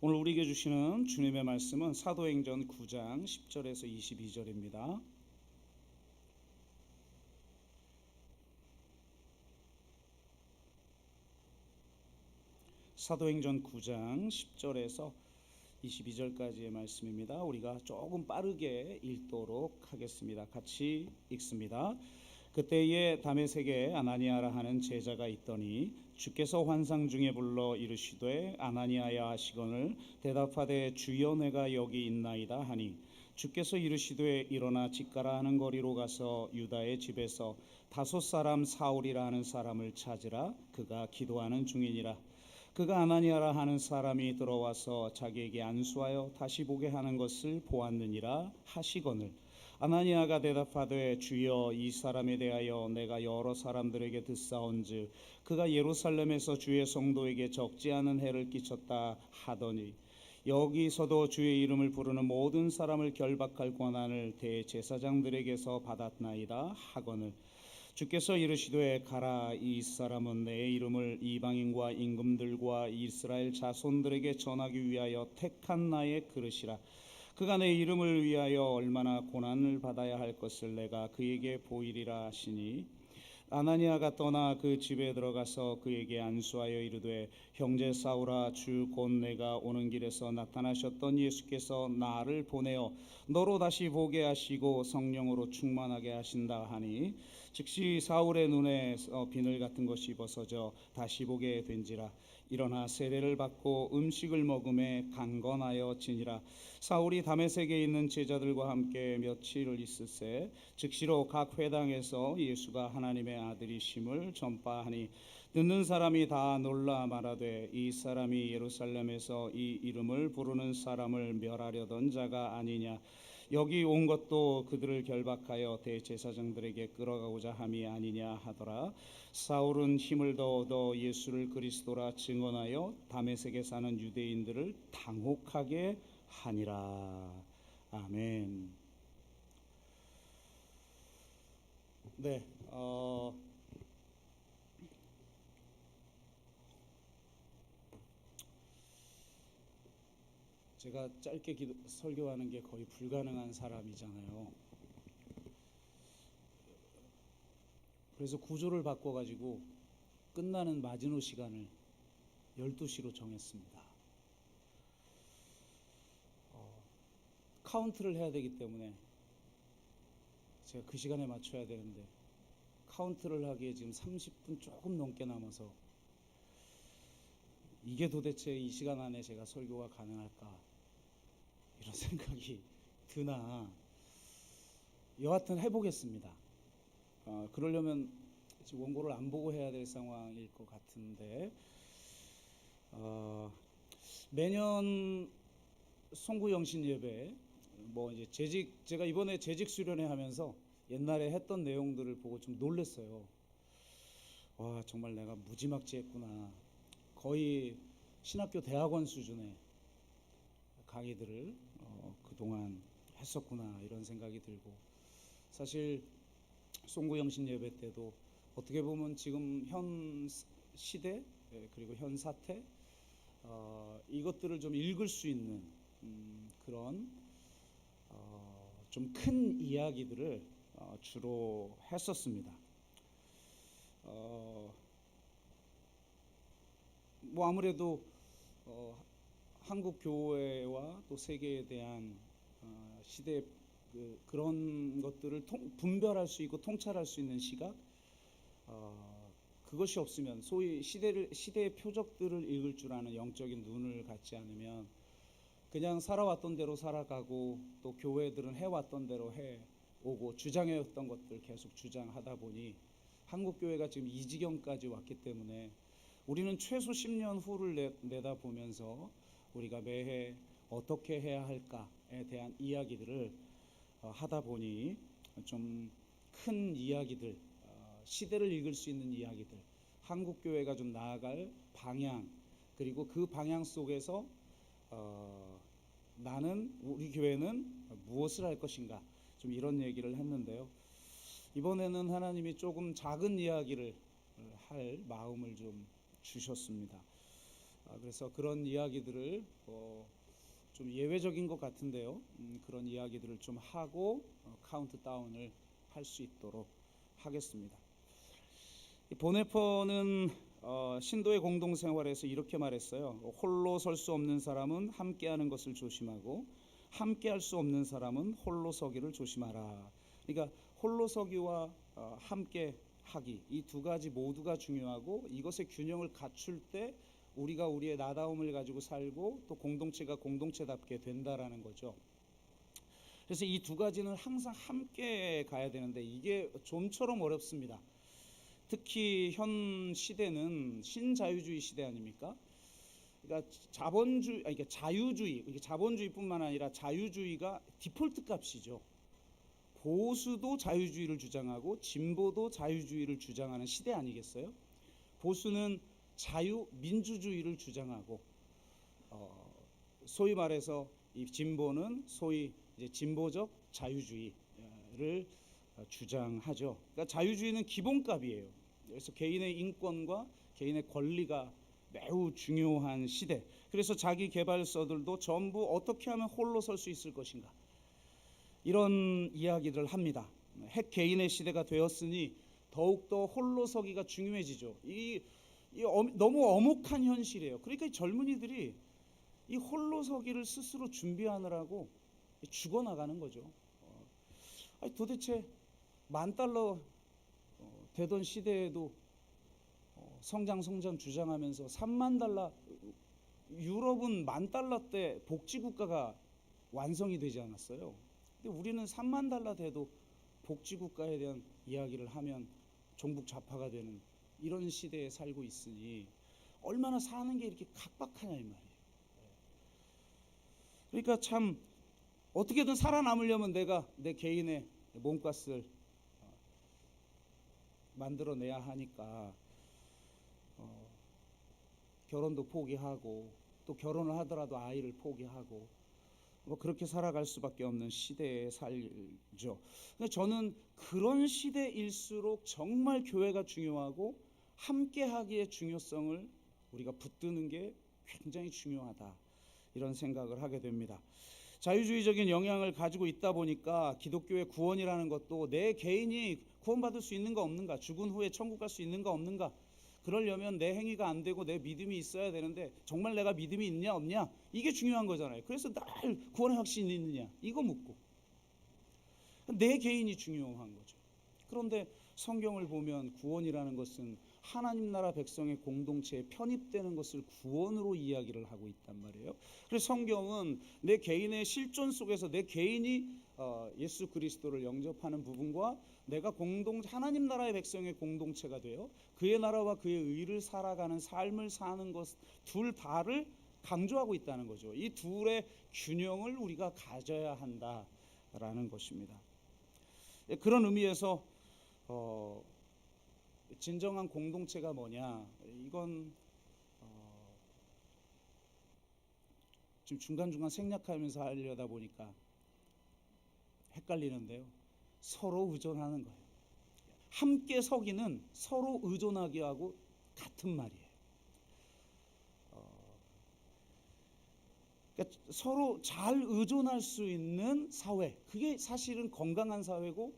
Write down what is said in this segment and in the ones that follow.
오늘 우리에게 주시는 주님의 말씀은 사도행전 9장 10절에서 22절입니다. 사도행전 9장 10절에서 22절까지의 말씀입니다. 우리가 조금 빠르게 읽도록 하겠습니다. 같이 읽습니다. 그때에 다메섹에 아나니아라 하는 제자가 있더니 주께서 환상 중에 불러 이르시되 아나니아야 하시거늘 대답하되 주여 내가 여기 있나이다 하니 주께서 이르시되 일어나 집가라 하는 거리로 가서 유다의 집에서 다섯 사람 사울이라 하는 사람을 찾으라. 그가 기도하는 중이니라. 그가 아나니아라 하는 사람이 들어와서 자기에게 안수하여 다시 보게 하는 것을 보았느니라 하시거늘 아나니아가 대답하되 주여 이 사람에 대하여 내가 여러 사람들에게 듣사온즉 그가 예루살렘에서 주의 성도에게 적지 않은 해를 끼쳤다 하더니 여기서도 주의 이름을 부르는 모든 사람을 결박할 권한을 대제사장들에게서 받았나이다 하거늘 주께서 이르시되 가라. 이 사람은 내 이름을 이방인과 임금들과 이스라엘 자손들에게 전하기 위하여 택한 나의 그릇이라. 그가 내 이름을 위하여 얼마나 고난을 받아야 할 것을 내가 그에게 보이리라 하시니 아나니아가 떠나 그 집에 들어가서 그에게 안수하여 이르되 형제 사울아 주 곧 내가 오는 길에서 나타나셨던 예수께서 나를 보내어 너로 다시 보게 하시고 성령으로 충만하게 하신다 하니 즉시 사울의 눈에 비늘 같은 것이 벗어져 다시 보게 된지라. 일어나 세례를 받고 음식을 먹음에 강건하여 지니라. 사울이 다메섹에 있는 제자들과 함께 며칠을 있을새 즉시로 각 회당에서 예수가 하나님의 아들이심을 전파하니 듣는 사람이 다 놀라 말하되 이 사람이 예루살렘에서 이 이름을 부르는 사람을 멸하려던 자가 아니냐. 여기 온 것도 그들을 결박하여 대제사장들에게 끌어가고자 함이 아니냐 하더라. 사울은 힘을 더 얻어 예수를 그리스도라 증언하여 다메섹에 사는 유대인들을 당혹하게 하니라. 아멘. 네, 제가 짧게 설교하는 게 거의 불가능한 사람이잖아요. 그래서 구조를 바꿔가지고 끝나는 마지노 시간을 12시로 정했습니다. 카운트를 해야 되기 때문에 제가 그 시간에 맞춰야 되는데 카운트를 하기에 지금 30분 조금 넘게 남아서 이게 도대체 이 시간 안에 제가 설교가 가능할까 이런 생각이 드나 여하튼 해보겠습니다. 그러려면 지금 원고를 안 보고 해야 될 상황일 것 같은데 매년 송구영신 예배 이제 제가 이번에 재직 수련회 하면서 옛날에 했던 내용들을 보고 좀 놀랐어요. 와, 정말 내가 무지막지했구나. 거의 신학교 대학원 수준의 강의들을 그동안 했었구나 이런 생각이 들고, 사실 송구영신 예배 때도 어떻게 보면 지금 현 시대 그리고 현 사태 이것들을 좀 읽을 수 있는 그런 좀 큰 이야기들을 주로 했었습니다. 아무래도 한국 교회와 또 세계에 대한 시대 그런 것들을 분별할 수 있고 통찰할 수 있는 시각, 그것이 없으면 소위 시대의 표적들을 읽을 줄 아는 영적인 눈을 갖지 않으면 그냥 살아왔던 대로 살아가고 또 교회들은 해왔던 대로 해오고 주장해왔던 것들 계속 주장하다 보니 한국 교회가 지금 이 지경까지 왔기 때문에 우리는 최소 10년 후를 내다보면서 우리가 매해 어떻게 해야 할까에 대한 이야기들을 하다 보니 좀 큰 이야기들, 시대를 읽을 수 있는 이야기들, 한국 교회가 좀 나아갈 방향, 그리고 그 방향 속에서 우리 교회는 무엇을 할 것인가, 좀 이런 얘기를 했는데요. 이번에는 하나님이 조금 작은 이야기를 할 마음을 좀 주셨습니다. 그래서 그런 이야기들을 좀 예외적인 것 같은데요. 그런 이야기들을 좀 하고 카운트다운을 할 수 있도록 하겠습니다. 보네퍼는 신도의 공동생활에서 이렇게 말했어요. 홀로 설 수 없는 사람은 함께하는 것을 조심하고 함께할 수 없는 사람은 홀로 서기를 조심하라. 그러니까 홀로 서기와 함께하기, 이 두 가지 모두가 중요하고 이것의 균형을 갖출 때 우리가 우리의 나다움을 가지고 살고 또 공동체가 공동체답게 된다라는 거죠. 그래서 이 두 가지는 항상 함께 가야 되는데 이게 좀처럼 어렵습니다. 특히 현 시대는 신자유주의 시대 아닙니까? 그러니까 자유주의, 자본주의뿐만 아니라 자유주의가 디폴트 값이죠. 보수도 자유주의를 주장하고 진보도 자유주의를 주장하는 시대 아니겠어요? 보수는 자유민주주의를 주장하고 소위 말해서 이 진보는 소위 이제 진보적 자유주의를 주장하죠. 그러니까 자유주의는 기본값이에요. 그래서 개인의 인권과 개인의 권리가 매우 중요한 시대. 그래서 자기 개발서들도 전부 어떻게 하면 홀로 설 수 있을 것인가, 이런 이야기를 합니다. 핵 개인의 시대가 되었으니 더욱더 홀로 서기가 중요해지죠. 너무 엄혹한 현실이에요. 그러니까 이 젊은이들이 이 홀로 서기를 스스로 준비하느라고 죽어나가는 거죠. 도대체 $10,000 되던 시대에도 성장 주장하면서 $30,000, 유럽은 $10,000대 복지국가가 완성이 되지 않았어요. 근데 우리는 $30,000 돼도 복지국가에 대한 이야기를 하면 종북 좌파가 되는 이런 시대에 살고 있으니 얼마나 사는 게 이렇게 각박하냐 이 말이에요. 그러니까 참 어떻게든 살아남으려면 내가 내 개인의 몸값을 만들어내야 하니까 결혼도 포기하고 또 결혼을 하더라도 아이를 포기하고 그렇게 살아갈 수밖에 없는 시대에 살죠. 근데 저는 그런 시대일수록 정말 교회가 중요하고 함께하기의 중요성을 우리가 붙드는 게 굉장히 중요하다, 이런 생각을 하게 됩니다. 자유주의적인 영향을 가지고 있다 보니까 기독교의 구원이라는 것도 내 개인이 구원받을 수 있는가 없는가, 죽은 후에 천국 갈 수 있는가 없는가, 그러려면 내 행위가 안 되고 내 믿음이 있어야 되는데 정말 내가 믿음이 있냐 없냐, 이게 중요한 거잖아요. 그래서 날 구원의 확신이 있느냐 이거 묻고, 내 개인이 중요한 거죠. 그런데 성경을 보면 구원이라는 것은 하나님 나라 백성의 공동체에 편입되는 것을 구원으로 이야기를 하고 있단 말이에요. 그래서 성경은 내 개인의 실존 속에서 내 개인이 예수 그리스도를 영접하는 부분과 내가 하나님 나라의 백성의 공동체가 되어 그의 나라와 그의 의를 살아가는 삶을 사는 것 둘 다를 강조하고 있다는 거죠. 이 둘의 균형을 우리가 가져야 한다라는 것입니다. 그런 의미에서 진정한 공동체가 뭐냐, 이건 지금 중간중간 생략하면서 하려다 보니까 헷갈리는데요. 서로 의존하는 거예요. 함께 서기는 서로 의존하기 하고 같은 말이에요. 그러니까 서로 잘 의존할 수 있는 사회, 그게 사실은 건강한 사회고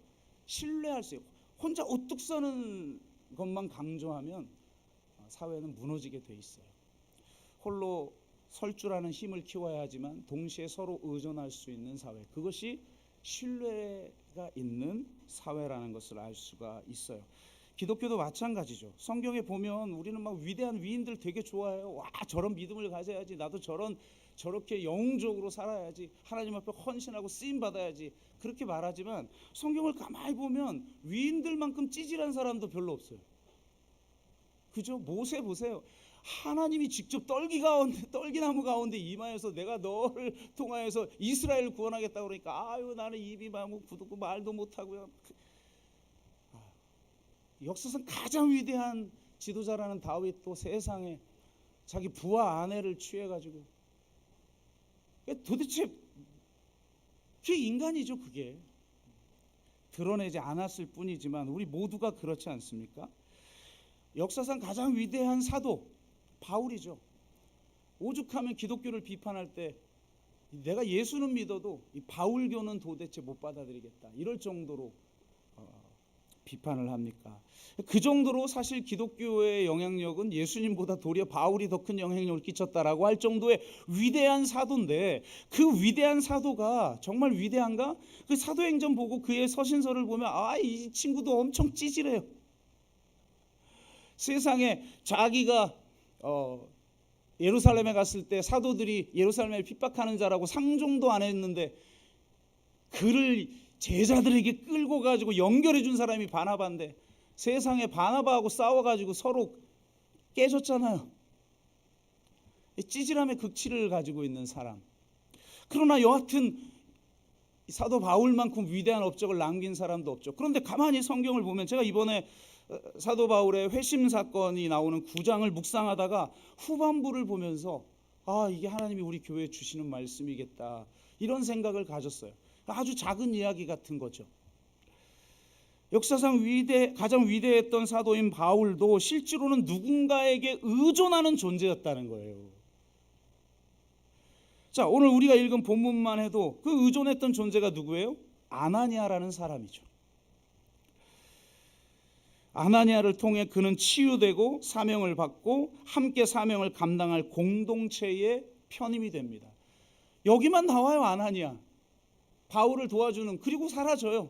신뢰할 수 있고, 혼자 우뚝 서는 것만 강조하면 사회는 무너지게 돼 있어요. 홀로 설 줄 아는 힘을 키워야 하지만 동시에 서로 의존할 수 있는 사회, 그것이 신뢰가 있는 사회라는 것을 알 수가 있어요. 기독교도 마찬가지죠. 성경에 보면 우리는 막 위대한 위인들 되게 좋아해요. 와, 저런 믿음을 가져야지, 나도 저렇게 영웅적으로 살아야지, 하나님 앞에 헌신하고 쓰임 받아야지, 그렇게 말하지만 성경을 가만히 보면 위인들만큼 찌질한 사람도 별로 없어요. 그죠? 모세 보세요. 하나님이 직접 떨기나무 가운데 임하여서 내가 너를 통하여서 이스라엘을 구원하겠다고 그러니까 아유, 나는 입이 마무 굳고 말도 못하고요. 역사상 가장 위대한 지도자라는 다윗도 세상에 자기 부하 아내를 취해가지고, 도대체 그게 인간이죠. 그게 드러내지 않았을 뿐이지만 우리 모두가 그렇지 않습니까? 역사상 가장 위대한 사도 바울이죠. 오죽하면 기독교를 비판할 때 내가 예수는 믿어도 이 바울교는 도대체 못 받아들이겠다 이럴 정도로 비판을 합니까? 그 정도로 사실 기독교의 영향력은 예수님보다 도리어 바울이 더 큰 영향력을 끼쳤다라고 할 정도의 위대한 사도인데, 그 위대한 사도가 정말 위대한가? 그 사도행전 보고 그의 서신서를 보면 이 친구도 엄청 찌질해요. 세상에 자기가 예루살렘에 갔을 때 사도들이 예루살렘을 핍박하는 자라고 상종도 안 했는데 그를 제자들에게 끌고 가지고 연결해 준 사람이 바나바인데 세상에 바나바하고 싸워가지고 서로 깨졌잖아요. 찌질함의 극치를 가지고 있는 사람. 그러나 여하튼 사도 바울만큼 위대한 업적을 남긴 사람도 없죠. 그런데 가만히 성경을 보면, 제가 이번에 사도 바울의 회심 사건이 나오는 9장을 묵상하다가 후반부를 보면서 이게 하나님이 우리 교회에 주시는 말씀이겠다 이런 생각을 가졌어요. 아주 작은 이야기 같은 거죠. 역사상 가장 위대했던 사도인 바울도 실제로는 누군가에게 의존하는 존재였다는 거예요. 자, 오늘 우리가 읽은 본문만 해도 그 의존했던 존재가 누구예요? 아나니아라는 사람이죠. 아나니아를 통해 그는 치유되고 사명을 받고 함께 사명을 감당할 공동체의 편임이 됩니다. 여기만 나와요. 아나니아 바울을 도와주는, 그리고 사라져요.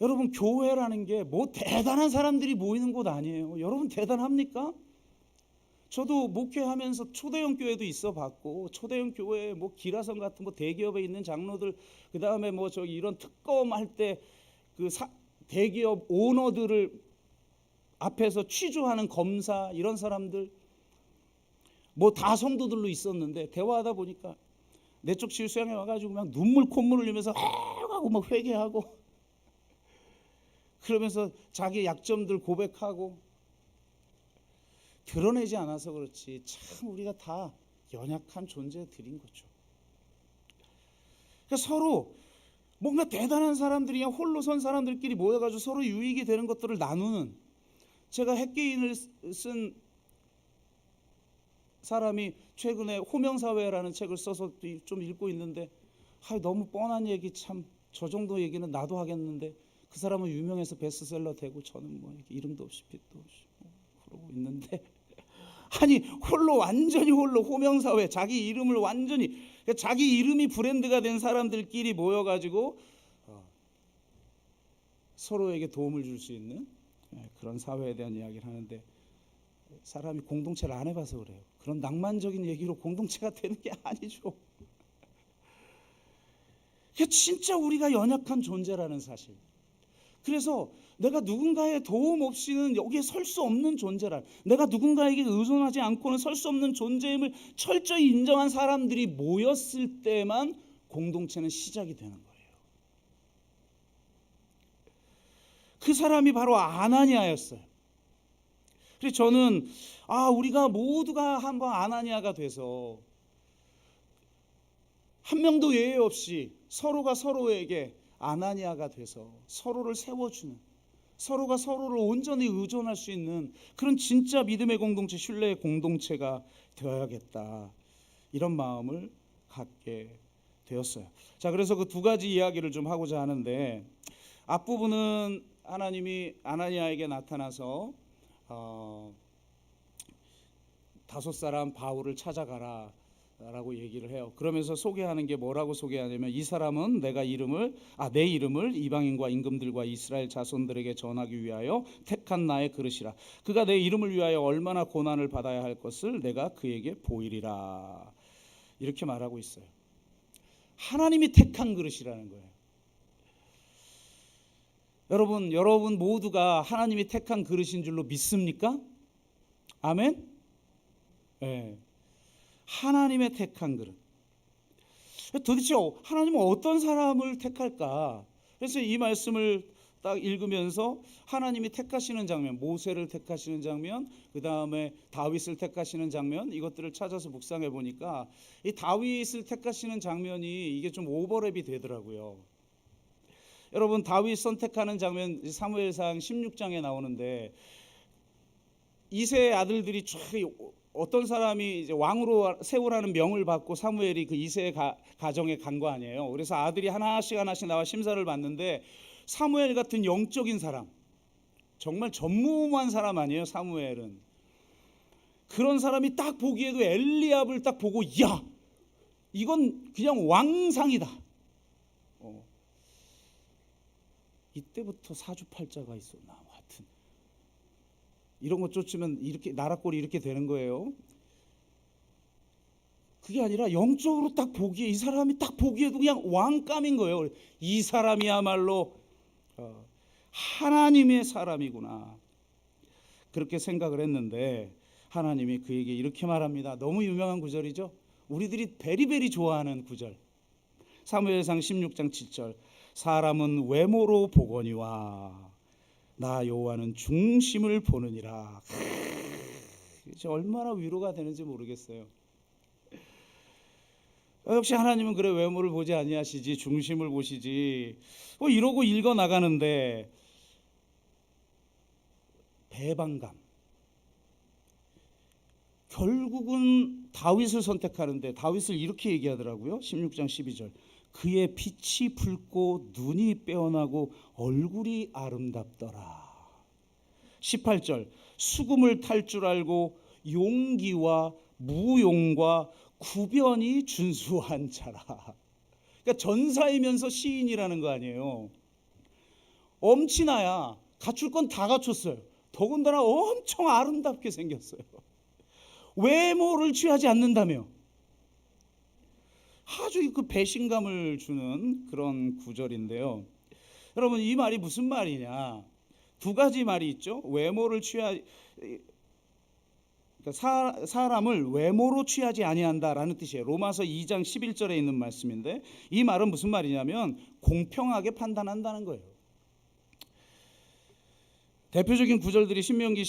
여러분, 교회라는 게 뭐 대단한 사람들이 모이는 곳 아니에요. 여러분 대단합니까? 저도 목회하면서 초대형 교회도 있어 봤고, 초대형 교회 뭐 기라성 같은 대기업에 있는 장로들, 그 다음에 이런 특검 할 때 그 대기업 오너들을 앞에서 취조하는 검사, 이런 사람들 다 성도들로 있었는데, 대화하다 보니까 내적 실수양에 와가지고 막 눈물 콧물 흘리면서 하고 막 회개하고 그러면서 자기 약점들 고백하고, 드러내지 않아서 그렇지 참 우리가 다 연약한 존재들인 거죠. 그러니까 서로 뭔가 대단한 사람들이 그냥 홀로 선 사람들끼리 모여가지고 서로 유익이 되는 것들을 나누는, 제가 핵개인을 쓴 사람이 최근에 호명사회라는 책을 써서 좀 읽고 있는데, 너무 뻔한 얘기, 참 저 정도 얘기는 나도 하겠는데, 그 사람은 유명해서 베스트셀러 되고 저는 이름도 없이 빛도 없이 그러고 있는데, 아니 완전히 홀로 호명사회, 자기 이름을 완전히, 자기 이름이 브랜드가 된 사람들끼리 모여가지고 서로에게 도움을 줄 수 있는 그런 사회에 대한 이야기를 하는데, 사람이 공동체를 안 해봐서 그래요. 그런 낭만적인 얘기로 공동체가 되는 게 아니죠. 진짜 우리가 연약한 존재라는 사실. 그래서 내가 누군가의 도움 없이는 여기에 설 수 없는 존재란, 내가 누군가에게 의존하지 않고는 설 수 없는 존재임을 철저히 인정한 사람들이 모였을 때만 공동체는 시작이 되는 거예요. 그 사람이 바로 아나니아였어요. 그래서 저는 우리가 모두가 한번 아나니아가 돼서 한 명도 예외 없이 서로가 서로에게 아나니아가 돼서 서로를 세워주는, 서로가 서로를 온전히 의존할 수 있는 그런 진짜 믿음의 공동체, 신뢰의 공동체가 되어야겠다, 이런 마음을 갖게 되었어요. 자, 그래서 그 두 가지 이야기를 좀 하고자 하는데, 앞부분은 하나님이 아나니아에게 나타나서 다섯 사람 바울을 찾아가라 라고 얘기를 해요. 그러면서 소개하는 게 뭐라고 소개하냐면, 이 사람은 내 이름을 이방인과 임금들과 이스라엘 자손들에게 전하기 위하여 택한 나의 그릇이라. 그가 내 이름을 위하여 얼마나 고난을 받아야 할 것을 내가 그에게 보이리라, 이렇게 말하고 있어요. 하나님이 택한 그릇이라는 거예요. 여러분 모두가 하나님이 택한 그릇인 줄로 믿습니까? 아멘? 네. 하나님의 택한 그릇. 도대체 하나님은 어떤 사람을 택할까? 그래서 이 말씀을 딱 읽으면서 하나님이 택하시는 장면, 모세를 택하시는 장면, 그 다음에 다윗을 택하시는 장면, 이것들을 찾아서 묵상해 보니까 이 다윗을 택하시는 장면이 이게 좀 오버랩이 되더라고요. 여러분, 다윗 선택하는 장면 사무엘상 16장에 나오는데, 이세의 아들들이 어떤 사람이 이제 왕으로 세우라는 명을 받고 사무엘이 그 이세의 가정에 간 거 아니에요. 그래서 아들이 하나씩 나와 심사를 받는데 사무엘 같은 영적인 사람, 정말 전무후무한 사람 아니에요. 사무엘은 그런 사람이 딱 보기에도 엘리압을 딱 보고, 야, 이건 그냥 왕상이다. 이때부터 사주팔자가 있었나. 하여튼 이런 거 쫓으면 이렇게 나라꼴이 이렇게 되는 거예요. 그게 아니라 영적으로 딱 보기에, 이 사람이 딱 보기에도 그냥 왕감인 거예요. 이 사람이야말로 하나님의 사람이구나, 그렇게 생각을 했는데 하나님이 그에게 이렇게 말합니다. 너무 유명한 구절이죠. 우리들이 베리베리 좋아하는 구절. 사무엘상 16장 7절. 사람은 외모로 보거니와 나 여호와는 중심을 보느니라. 얼마나 위로가 되는지 모르겠어요. 역시 하나님은 그래, 외모를 보지 아니하시지 중심을 보시지, 이러고 읽어 나가는데 배반감. 결국은 다윗을 선택하는데 다윗을 이렇게 얘기하더라고요. 16장 12절. 그의 빛이 붉고 눈이 빼어나고 얼굴이 아름답더라. 18절. 수금을 탈 줄 알고 용기와 무용과 구변이 준수한 자라. 그러니까 전사이면서 시인이라는 거 아니에요. 엄친아야 갖출 건 다 갖췄어요. 더군다나 엄청 아름답게 생겼어요. 외모를 취하지 않는다며. 아주 그 배신감을 주는 그런 구절인데요. 여러분, 이 말이 무슨 말이냐? 두 가지 말이 있죠. 외모를 사람을 외모로 취하지 아니한다라는 뜻이에요. 로마서 2장 11절에 있는 말씀인데, 이 말은 무슨 말이냐면 공평하게 판단한다는 거예요. 대표적인 구절들이 신명기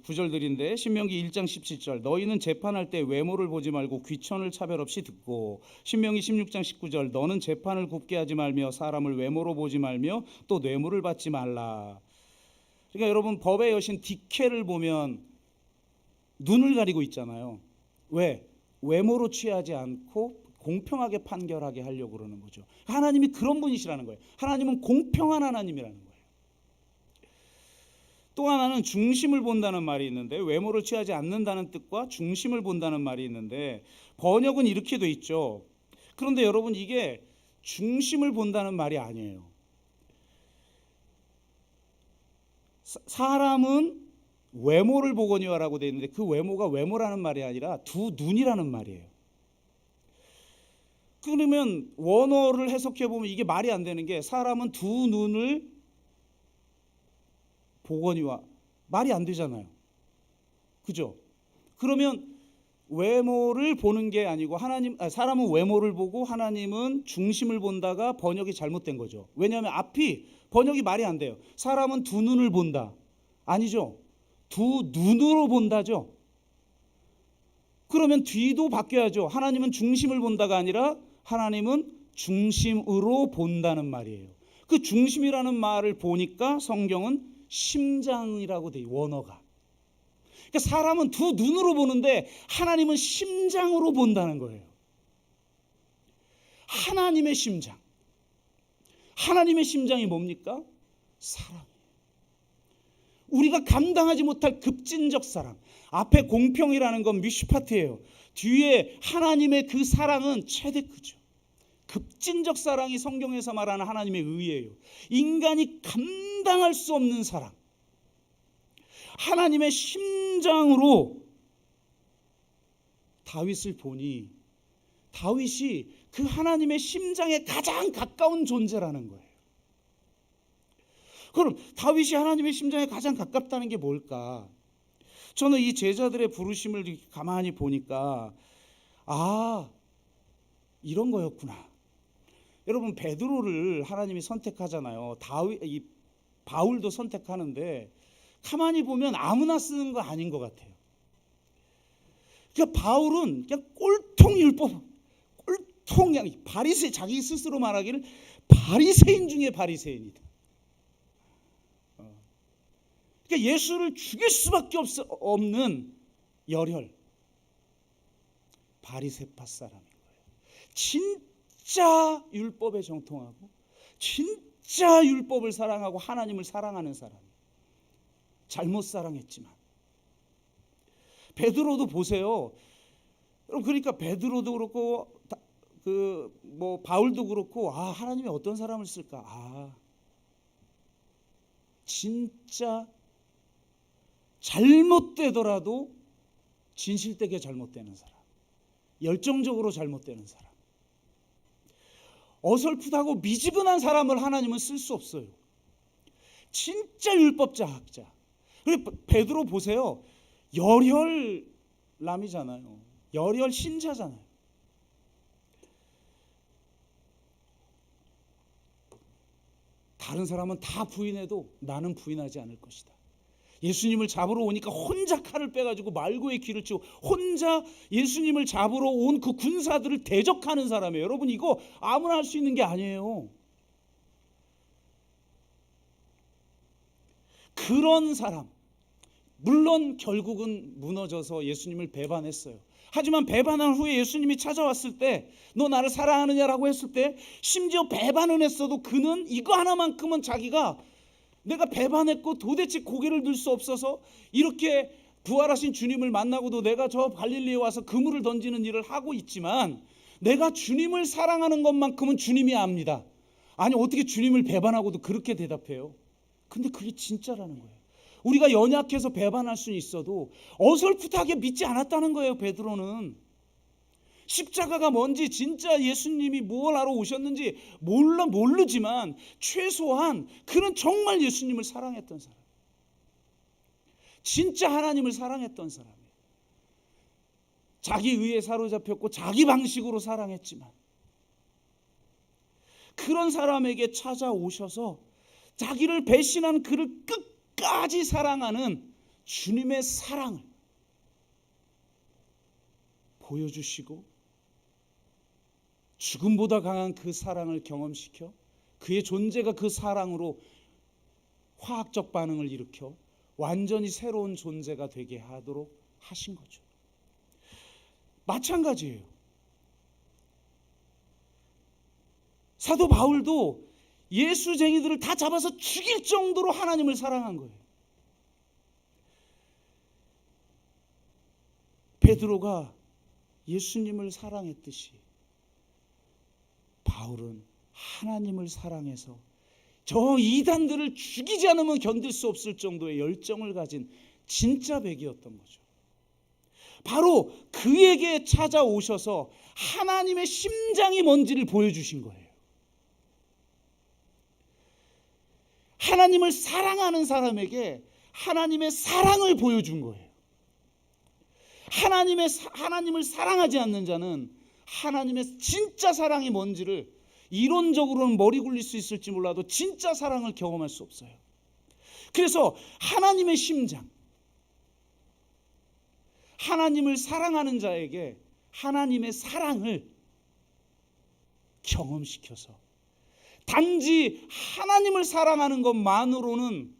구절들인데, 신명기 1장 17절. 너희는 재판할 때 외모를 보지 말고 귀천을 차별 없이 듣고. 신명기 16장 19절. 너는 재판을 굽게 하지 말며 사람을 외모로 보지 말며 또 뇌물을 받지 말라. 그러니까 여러분, 법의 여신 디케를 보면 눈을 가리고 있잖아요. 왜? 외모로 취하지 않고 공평하게 판결하게 하려고 그러는 거죠. 하나님이 그런 분이시라는 거예요. 하나님은 공평한 하나님이라는 거예요. 또 하나는 중심을 본다는 말이 있는데, 외모를 취하지 않는다는 뜻과 중심을 본다는 말이 있는데, 번역은 이렇게 돼 있죠. 그런데 여러분, 이게 중심을 본다는 말이 아니에요. 사람은 외모를 보거니와라고 돼 있는데, 그 외모가 외모라는 말이 아니라 두 눈이라는 말이에요. 그러면 원어를 해석해 보면 이게 말이 안 되는 게, 사람은 두 눈을 보거니와, 말이 안 되잖아요. 그죠? 그러면 외모를 보는 게 아니고 사람은 외모를 보고 하나님은 중심을 본다가 번역이 잘못된 거죠. 왜냐하면 앞이 번역이 말이 안 돼요. 사람은 두 눈을 본다. 아니죠. 두 눈으로 본다죠. 그러면 뒤도 바뀌어야죠. 하나님은 중심을 본다가 아니라 하나님은 중심으로 본다는 말이에요. 그 중심이라는 말을 보니까 성경은 심장이라고 돼요. 원어가. 그러니까 사람은 두 눈으로 보는데 하나님은 심장으로 본다는 거예요. 하나님의 심장. 하나님의 심장이 뭡니까? 사랑이에요. 우리가 감당하지 못할 급진적 사랑. 앞에 공평이라는 건 미슈파트예요. 뒤에 하나님의 그 사랑은 최대크죠. 급진적 사랑이 성경에서 말하는 하나님의 의예요. 인간이 감당할 수 없는 사랑. 하나님의 심장으로 다윗을 보니 다윗이 그 하나님의 심장에 가장 가까운 존재라는 거예요. 그럼 다윗이 하나님의 심장에 가장 가깝다는 게 뭘까? 저는 이 제자들의 부르심을 가만히 보니까 이런 거였구나. 여러분, 베드로를 하나님이 선택하잖아요. 바울도 선택하는데 가만히 보면 아무나 쓰는 거 아닌 것 같아요. 그러니까 바울은 그냥 꼴통 율법, 꼴통 그냥 바리새, 자기 스스로 말하기를 바리새인 중에 바리새인이다. 그러니까 예수를 죽일 수밖에 없는 열혈 바리새파 사람인 거예요. 진짜 율법에 정통하고 진짜 율법을 사랑하고 하나님을 사랑하는 사람. 잘못 사랑했지만. 베드로도 보세요. 그러니까 베드로도 그렇고 바울도 그렇고 하나님이 어떤 사람을 쓸까? 진짜 잘못되더라도 진실되게 잘못되는 사람, 열정적으로 잘못되는 사람, 어설프다고 미지근한 사람을 하나님은 쓸 수 없어요. 진짜 율법자 학자. 그리고 베드로 보세요. 열혈남이잖아요. 열혈 신자잖아요. 다른 사람은 다 부인해도 나는 부인하지 않을 것이다. 예수님을 잡으러 오니까 혼자 칼을 빼가지고 말고의 귀를 치고 혼자 예수님을 잡으러 온 그 군사들을 대적하는 사람이에요. 여러분, 이거 아무나 할 수 있는 게 아니에요. 그런 사람, 물론 결국은 무너져서 예수님을 배반했어요. 하지만 배반한 후에 예수님이 찾아왔을 때 너 나를 사랑하느냐라고 했을 때 심지어 배반은 했어도 그는 이거 하나만큼은 자기가 내가 배반했고 도대체 고개를 들 수 없어서 이렇게 부활하신 주님을 만나고도 내가 저 갈릴리에 와서 그물을 던지는 일을 하고 있지만 내가 주님을 사랑하는 것만큼은 주님이 압니다. 아니, 어떻게 주님을 배반하고도 그렇게 대답해요? 근데 그게 진짜라는 거예요. 우리가 연약해서 배반할 수는 있어도 어설프하게 믿지 않았다는 거예요. 베드로는 십자가가 뭔지, 진짜 예수님이 뭘 하러 오셨는지 모르지만 최소한 그는 정말 예수님을 사랑했던 사람, 진짜 하나님을 사랑했던 사람이에요. 자기 의에 사로잡혔고 자기 방식으로 사랑했지만 그런 사람에게 찾아오셔서 자기를 배신한 그를 끝까지 사랑하는 주님의 사랑을 보여주시고 죽음보다 강한 그 사랑을 경험시켜 그의 존재가 그 사랑으로 화학적 반응을 일으켜 완전히 새로운 존재가 되게 하도록 하신 거죠. 마찬가지예요. 사도 바울도 예수쟁이들을 다 잡아서 죽일 정도로 하나님을 사랑한 거예요. 베드로가 예수님을 사랑했듯이 바울은 하나님을 사랑해서 저 이단들을 죽이지 않으면 견딜 수 없을 정도의 열정을 가진 진짜 백이었던 거죠. 바로 그에게 찾아오셔서 하나님의 심장이 뭔지를 보여주신 거예요. 하나님을 사랑하는 사람에게 하나님의 사랑을 보여준 거예요. 하나님을 사랑하지 않는 자는 하나님의 진짜 사랑이 뭔지를 이론적으로는 머리 굴릴 수 있을지 몰라도 진짜 사랑을 경험할 수 없어요. 그래서 하나님의 심장, 하나님을 사랑하는 자에게 하나님의 사랑을 경험시켜서 단지 하나님을 사랑하는 것만으로는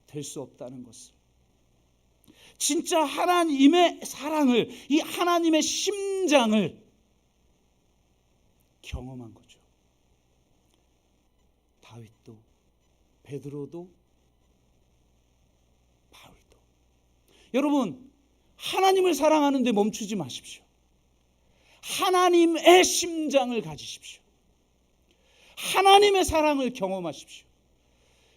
될 수 없다는 것을, 진짜 하나님의 사랑을, 이 하나님의 심장을 경험한 거죠. 다윗도, 베드로도, 바울도. 여러분, 하나님을 사랑하는데 멈추지 마십시오. 하나님의 심장을 가지십시오. 하나님의 사랑을 경험하십시오.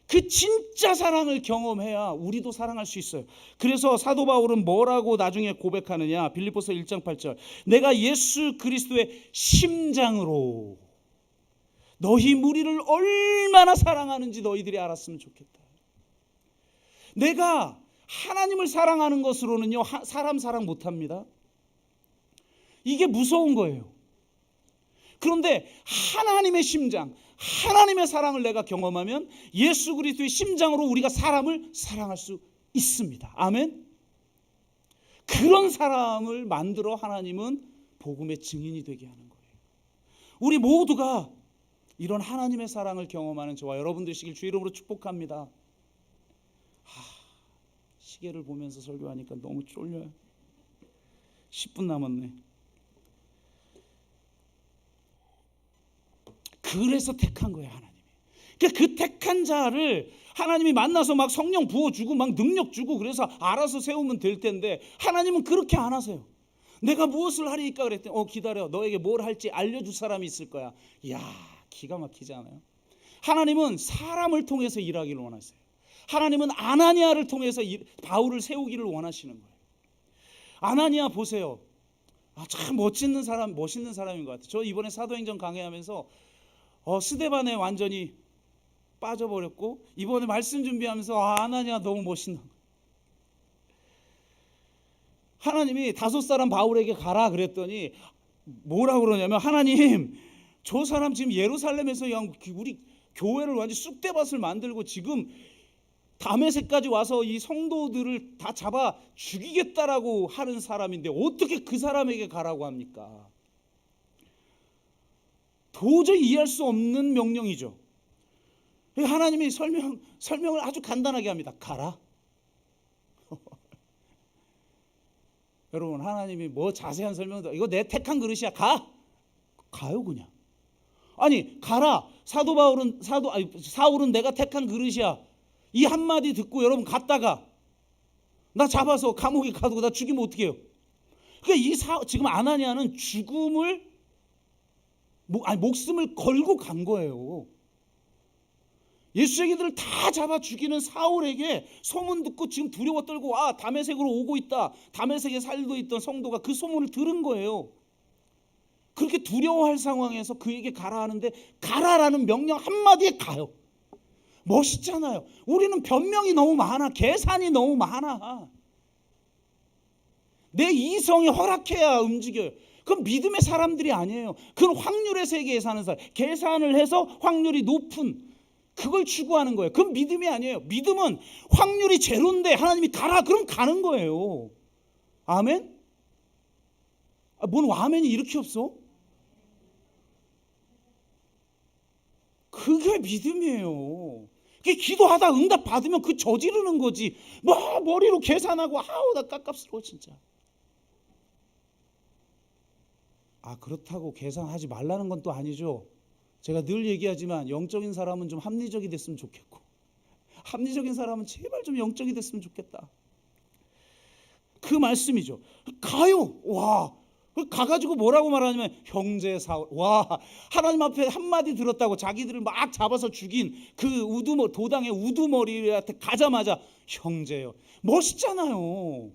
그 진짜 사랑을 경험해야 우리도 사랑할 수 있어요. 그래서 사도 바울은 뭐라고 나중에 고백하느냐? 빌립보서 1장 8절. 내가 예수 그리스도의 심장으로 너희 무리를 얼마나 사랑하는지 너희들이 알았으면 좋겠다. 내가 하나님을 사랑하는 것으로는요, 사람 사랑 못합니다. 이게 무서운 거예요. 그런데 하나님의 심장, 하나님의 사랑을 내가 경험하면 예수 그리스도의 심장으로 우리가 사람을 사랑할 수 있습니다. 아멘. 그런 사람을 만들어 하나님은 복음의 증인이 되게 하는 거예요. 우리 모두가 이런 하나님의 사랑을 경험하는 저와 여러분 되시길 주 이름으로 축복합니다. 시계를 보면서 설교하니까 너무 쫄려요. 10분 남았네. 그래서 택한 거예요, 하나님이. 그러니까 그 택한 자를 하나님이 만나서 막 성령 부어주고 막 능력 주고 그래서 알아서 세우면 될 텐데 하나님은 그렇게 안 하세요. 내가 무엇을 하리까 그랬더니 기다려, 너에게 뭘 할지 알려줄 사람이 있을 거야. 이야, 기가 막히지 않아요? 하나님은 사람을 통해서 일하기를 원하세요. 하나님은 아나니아를 통해서 바울을 세우기를 원하시는 거예요. 아나니아 보세요. 참 멋있는 사람인 것 같아요. 저 이번에 사도행전 강해하면서 스데반에 완전히 빠져버렸고, 이번에 말씀 준비하면서 아나니아 너무 멋있나. 하나님이 5사람 바울에게 가라 그랬더니 뭐라 그러냐면, 하나님 저 사람 지금 예루살렘에서 그냥 우리 교회를 완전 쑥대밭을 만들고 지금 다메섹까지 와서 이 성도들을 다 잡아 죽이겠다라고 하는 사람인데 어떻게 그 사람에게 가라고 합니까? 도저히 이해할 수 없는 명령이죠. 하나님이 설명을 아주 간단하게 합니다. 가라. 여러분, 하나님이 뭐 자세한 설명도, 이거 내 택한 그릇이야, 가요 그냥. 아니, 가라. 사울은 내가 택한 그릇이야, 이 한마디 듣고 여러분 갔다가 나 잡아서 감옥에 가두고 나 죽이면 어떻게 해요? 그러니까 지금 아나니아는 목숨을 걸고 간 거예요. 예수쟁이들을 다 잡아 죽이는 사울에게 소문 듣고 지금 두려워 떨고 다메섹으로 오고 있다. 다메섹에 살고 있던 성도가 그 소문을 들은 거예요. 그렇게 두려워할 상황에서 그에게 가라 하는데 가라라는 명령 한마디에 가요. 멋있잖아요. 우리는 변명이 너무 많아. 계산이 너무 많아. 내 이성이 허락해야 움직여요. 그건 믿음의 사람들이 아니에요. 그건 확률의 세계에 사는 사람. 계산을 해서 확률이 높은 그걸 추구하는 거예요. 그건 믿음이 아니에요. 믿음은 확률이 제로인데 하나님이 가라 그럼 가는 거예요. 아멘? 뭔 아멘이 이렇게 없어? 그게 믿음이에요. 기도하다 응답 받으면 그 저지르는 거지. 머리로 계산하고 나 깝깝스러워 진짜. 그렇다고 계산하지 말라는 건 또 아니죠. 제가 늘 얘기하지만 영적인 사람은 좀 합리적이 됐으면 좋겠고, 합리적인 사람은 제발 좀 영적이 됐으면 좋겠다. 그 말씀이죠. 가요. 가가지고 뭐라고 말하냐면 형제 사울. 하나님 앞에 한마디 들었다고 자기들을 막 잡아서 죽인 그 도당의 우두머리한테 가자마자 형제요. 멋있잖아요.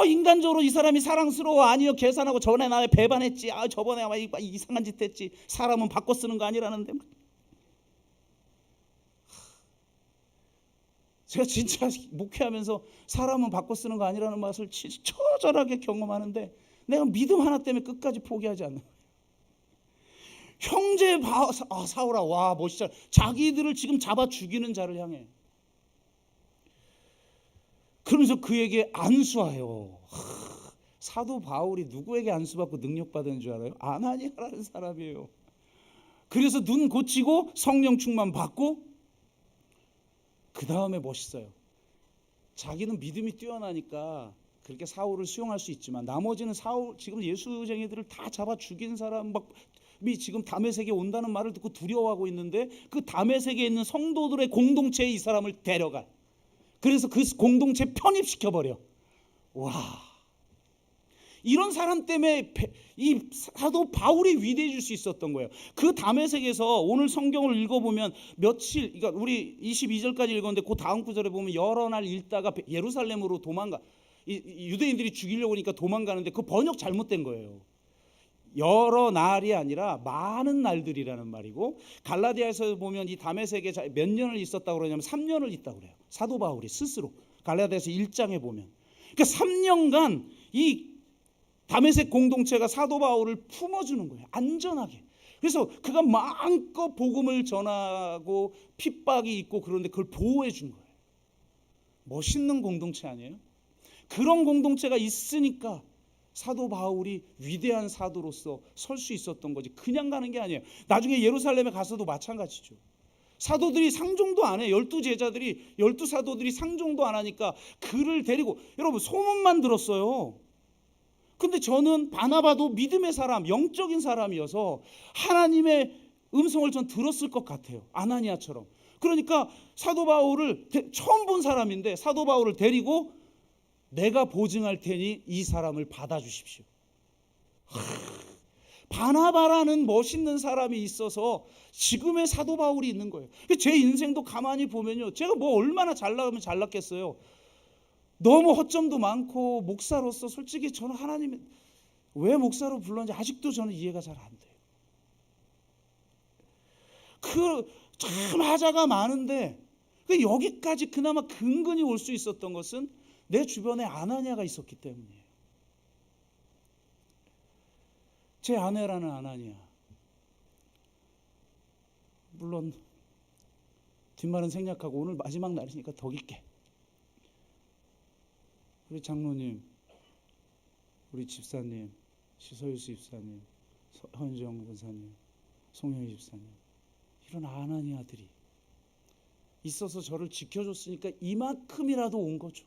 인간적으로 이 사람이 사랑스러워? 아니요, 계산하고 전에 나에 배반했지. 저번에 아마 이상한 짓 했지. 사람은 바꿔 쓰는 거 아니라는데. 제가 진짜 목회하면서 사람은 바꿔 쓰는 거 아니라는 맛을 처절하게 경험하는데 내가 믿음 하나 때문에 끝까지 포기하지 않는 거예요. 형제 사울아, 멋있잖아. 자기들을 지금 잡아 죽이는 자를 향해. 그러면서 그에게 안수하여. 사도 바울이 누구에게 안수받고 능력받은 줄 알아요? 아나니아라는 사람이에요. 그래서 눈 고치고 성령 충만 받고 그 다음에 멋있어요. 자기는 믿음이 뛰어나니까 그렇게 사울을 수용할 수 있지만 나머지는 지금 예수쟁이들을 다 잡아 죽인 사람이 지금 다메섹에 온다는 말을 듣고 두려워하고 있는데 그 다메섹에 있는 성도들의 공동체에 이 사람을 데려가. 그래서 그 공동체 편입시켜버려. 이런 사람 때문에 이 사도 바울이 위대해질 수 있었던 거예요. 그 다메섹에서 오늘 성경을 읽어보면 그러니까 우리 22절까지 읽었는데 그 다음 구절에 보면 여러 날 읽다가 예루살렘으로 도망가. 유대인들이 죽이려고 하니까 도망가는데 그 번역 잘못된 거예요. 여러 날이 아니라 많은 날들이라는 말이고, 갈라디아에서 보면 이 다메섹에 몇 년을 있었다고 그러냐면 3년을 있다고 그래요. 사도 바울이 스스로 갈라디아서 1장에 보면. 그러니까 3년간 이 다메섹 공동체가 사도 바울을 품어주는 거예요. 안전하게. 그래서 그가 마음껏 복음을 전하고 핍박이 있고 그런데 그걸 보호해 준 거예요. 멋있는 공동체 아니에요? 그런 공동체가 있으니까 사도 바울이 위대한 사도로서 설 수 있었던 거지. 그냥 가는 게 아니에요. 나중에 예루살렘에 가서도 마찬가지죠. 사도들이 상종도 안 해. 12제자들이 12사도들이 상종도 안 하니까 그를 데리고, 여러분 소문만 들었어요. 근데 저는 바나바도 믿음의 사람, 영적인 사람이어서 하나님의 음성을 전 들었을 것 같아요. 아나니아처럼. 그러니까 사도 바울을 처음 본 사람인데 사도 바울을 데리고 내가 보증할 테니 이 사람을 받아주십시오. 바나바라는 멋있는 사람이 있어서 지금의 사도 바울이 있는 거예요. 제 인생도 가만히 보면요, 제가 뭐 얼마나 잘 나가면 잘났겠어요. 너무 허점도 많고, 목사로서 솔직히 저는 하나님이 왜 목사로 불렀는지 아직도 저는 이해가 잘 안 돼요. 참 하자가 많은데 여기까지 그나마 근근히 올 수 있었던 것은 내 주변에 아나니아가 있었기 때문이에요. 제 아내라는 아나니아. 물론 뒷말은 생략하고 오늘 마지막 날이니까 더 깊게, 우리 장로님, 우리 집사님, 시서유수 집사님, 헌정 권사님, 송영희 집사님, 이런 아나니아들이 있어서 저를 지켜줬으니까 이만큼이라도 온 거죠.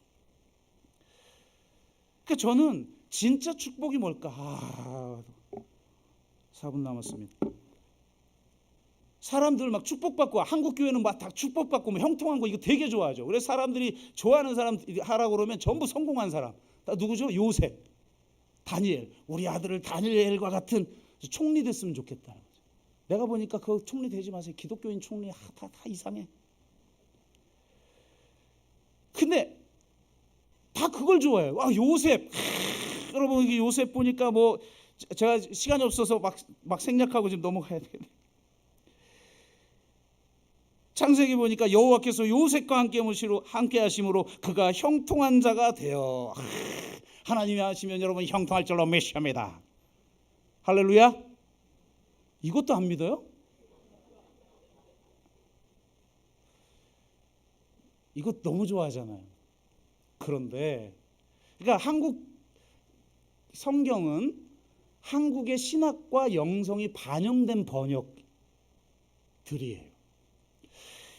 그러니까 저는 진짜 축복이 뭘까? 4분 남았습니다. 사람들 막 축복받고, 한국 교회는 막 다 축복받고 뭐 형통한 거 이거 되게 좋아하죠. 그래서 사람들이 좋아하는 사람 하라고 그러면 전부 성공한 사람. 다 누구죠? 요셉, 다니엘. 우리 아들을 다니엘과 같은 총리 됐으면 좋겠다는 거죠. 내가 보니까 그 총리 되지 마세요. 기독교인 총리 다 이상해. 근데 다 그걸 좋아해요. 요셉. 여러분 요셉 보니까 뭐 제가 시간이 없어서 막 생략하고 지금 넘어가야 되겠네. 창세기 보니까 여호와께서 요셉과 함께 하심으로 그가 형통한 자가 되어. 하나님이 하시면 여러분 형통할 줄로 메시아입니다. 할렐루야. 이것도 안 믿어요? 이거 너무 좋아하잖아요. 그런데 그러니까 한국 성경은 한국의 신학과 영성이 반영된 번역들이에요.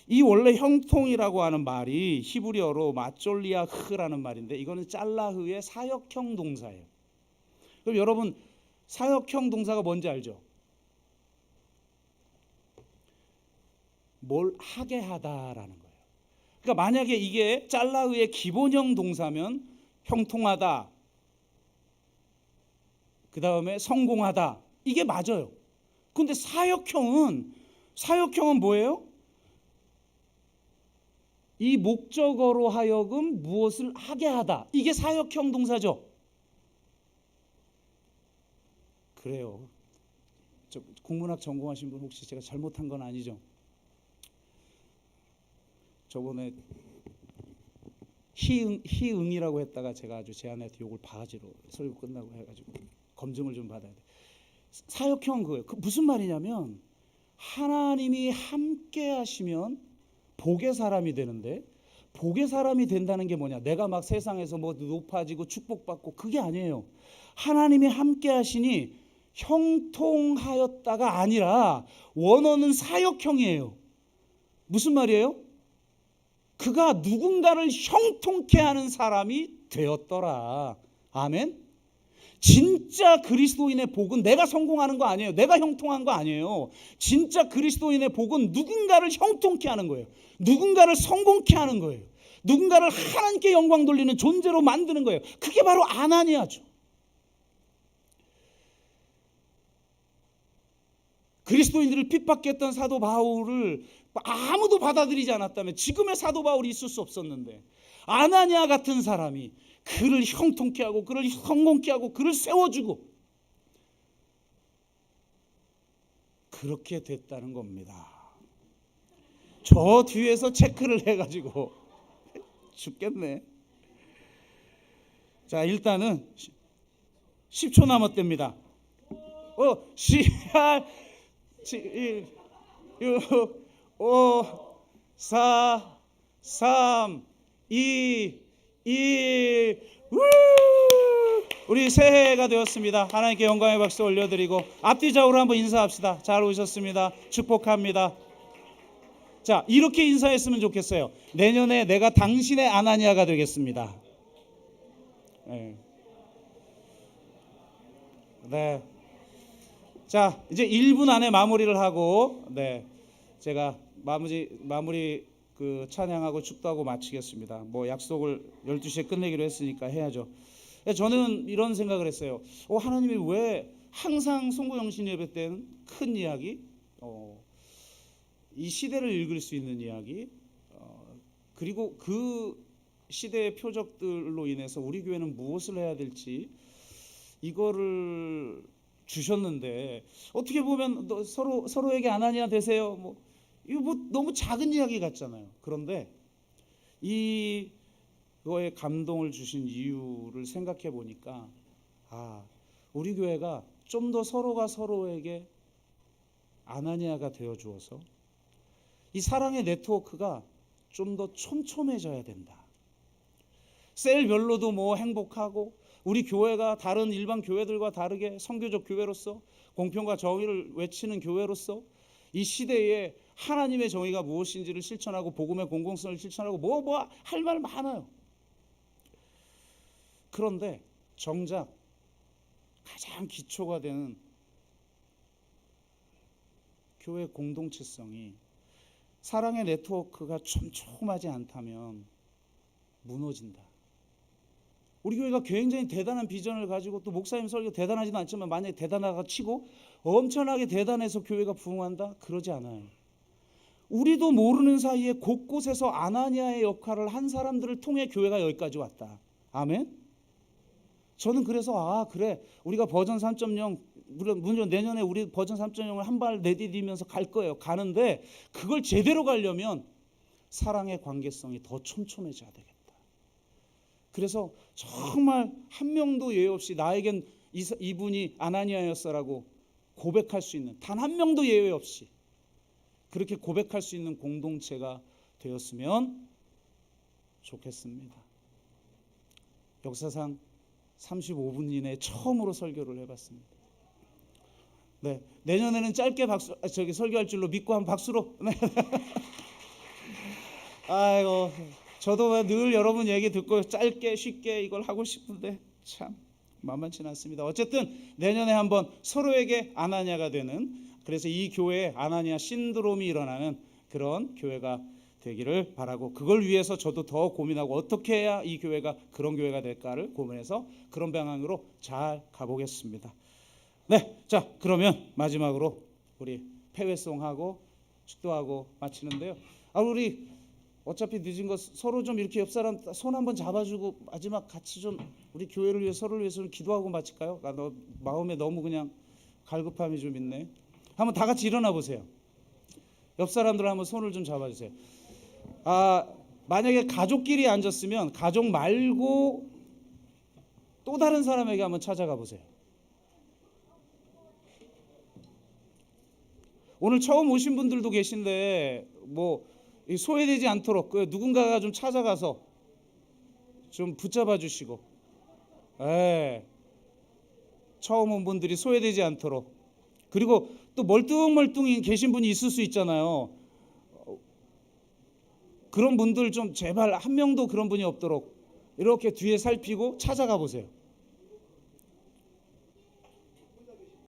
이 원래 형통이라고 하는 말이 히브리어로 마졸리아흐라는 말인데, 이거는 짤라흐의 사역형 동사예요. 그럼 여러분 사역형 동사가 뭔지 알죠? 뭘 하게 하다라는 거예요. 그러니까 만약에 이게 짤라흐의 기본형 동사면 형통하다, 그 다음에 성공하다, 이게 맞아요. 근데 사역형은 뭐예요? 이 목적어로 하여금 무엇을 하게 하다, 이게 사역형 동사죠. 그래요. 국문학 전공하신 분 혹시 제가 잘못한 건 아니죠? 저번에 희응이라고 했다가 제가 아주 제 아내한테 욕을 바가지로 설교 끝나고 해가지고 검증을 좀 받아야 돼. 사역형 그거예요. 무슨 말이냐면 하나님이 함께 하시면 복의 사람이 되는데, 복의 사람이 된다는 게 뭐냐? 내가 막 세상에서 뭐 높아지고 축복받고 그게 아니에요. 하나님이 함께 하시니 형통하였다가 아니라 원어는 사역형이에요. 무슨 말이에요? 그가 누군가를 형통케 하는 사람이 되었더라. 아멘. 진짜 그리스도인의 복은 내가 성공하는 거 아니에요. 내가 형통한 거 아니에요. 진짜 그리스도인의 복은 누군가를 형통케 하는 거예요. 누군가를 성공케 하는 거예요. 누군가를 하나님께 영광 돌리는 존재로 만드는 거예요. 그게 바로 아나니아죠. 그리스도인들을 핍박했던 사도 바울을 아무도 받아들이지 않았다면 지금의 사도 바울이 있을 수 없었는데, 아나니아 같은 사람이 그를 형통케 하고 그를 성공케 하고 그를 세워주고 그렇게 됐다는 겁니다. 저 뒤에서 체크를 해가지고 죽겠네. 자, 일단은 10초 남았답니다. 7, 6, 5, 4, 3, 2, 1. 우리 새해가 되었습니다. 하나님께 영광의 박수 올려드리고 앞뒤 좌우로 한번 인사합시다. 잘 오셨습니다. 축복합니다. 자, 이렇게 인사했으면 좋겠어요. 내년에 내가 당신의 아나니아가 되겠습니다. 네. 네. 자, 이제 1분 안에 마무리를 하고, 네, 제가 마무리 그 찬양하고 축도하고 마치겠습니다. 뭐 약속을 12시에 끝내기로 했으니까 해야죠. 저는 이런 생각을 했어요. 하나님이 왜 항상 송구영신 예배 때는 큰 이야기, 이 시대를 읽을 수 있는 이야기, 그리고 그 시대의 표적들로 인해서 우리 교회는 무엇을 해야 될지 이거를 주셨는데, 어떻게 보면 서로에게 아나니아 되세요, 뭐 이거 뭐 너무 작은 이야기 같잖아요. 그런데 이거에 감동을 주신 이유를 생각해 보니까, 우리 교회가 좀 더 서로가 서로에게 아나니아가 되어 주어서 이 사랑의 네트워크가 좀 더 촘촘해져야 된다. 셀별로도 뭐 행복하고, 우리 교회가 다른 일반 교회들과 다르게 선교적 교회로서 공평과 정의를 외치는 교회로서 이 시대에 하나님의 정의가 무엇인지를 실천하고 복음의 공공성을 실천하고 뭐 할 말 많아요. 그런데 정작 가장 기초가 되는 교회 공동체성이 사랑의 네트워크가 촘촘하지 않다면 무너진다. 우리 교회가 굉장히 대단한 비전을 가지고, 또 목사님 설교 대단하지는 않지만 만약에 대단하다 치고 엄청나게 대단해서 교회가 부흥한다? 그러지 않아요. 우리도 모르는 사이에 곳곳에서 아나니아의 역할을 한 사람들을 통해 교회가 여기까지 왔다. 아멘? 저는 그래서 그래, 우리가 버전 3.0, 물론 내년에 우리 버전 3.0을 한 발 내디디면서 갈 거예요. 가는데 그걸 제대로 가려면 사랑의 관계성이 더 촘촘해져야 되겠다. 그래서 정말 한 명도 예외 없이 나에겐 이분이 아나니아였어라고 고백할 수 있는, 단 한 명도 예외 없이 그렇게 고백할 수 있는 공동체가 되었으면 좋겠습니다. 역사상 35분 이내에 처음으로 설교를 해봤습니다. 네, 내년에는 짧게 설교할 줄로 믿고 한 박수로. 네. 아이고, 저도 늘 여러분 얘기 듣고 짧게 쉽게 이걸 하고 싶은데 참 만만치 않습니다. 어쨌든 내년에 한번 서로에게 아나니아가 되는, 그래서 이 교회에 아나니아 신드롬이 일어나는 그런 교회가 되기를 바라고, 그걸 위해서 저도 더 고민하고 어떻게 해야 이 교회가 그런 교회가 될까를 고민해서 그런 방향으로 잘 가보겠습니다. 네, 자 그러면 마지막으로 우리 패회송하고 축도하고 마치는데요. 우리 어차피 늦은 거 서로 좀 이렇게 옆 사람 손 한번 잡아주고 마지막 같이 좀 우리 교회를 위해 서로를 위해서 좀 기도하고 마칠까요? 마음에 너무 그냥 갈급함이 좀 있네. 한번 다 같이 일어나 보세요. 옆 사람들 한번 손을 좀 잡아주세요. 만약에 가족끼리 앉았으면 가족 말고 또 다른 사람에게 한번 찾아가 보세요. 오늘 처음 오신 분들도 계신데 뭐 소외되지 않도록 누군가가 좀 찾아가서 좀 붙잡아 주시고, 처음 온 분들이 소외되지 않도록. 그리고 또 멀뚱멀뚱히 계신 분이 있을 수 있잖아요. 그런 분들 좀 제발 한 명도 그런 분이 없도록 이렇게 뒤에 살피고 찾아가 보세요.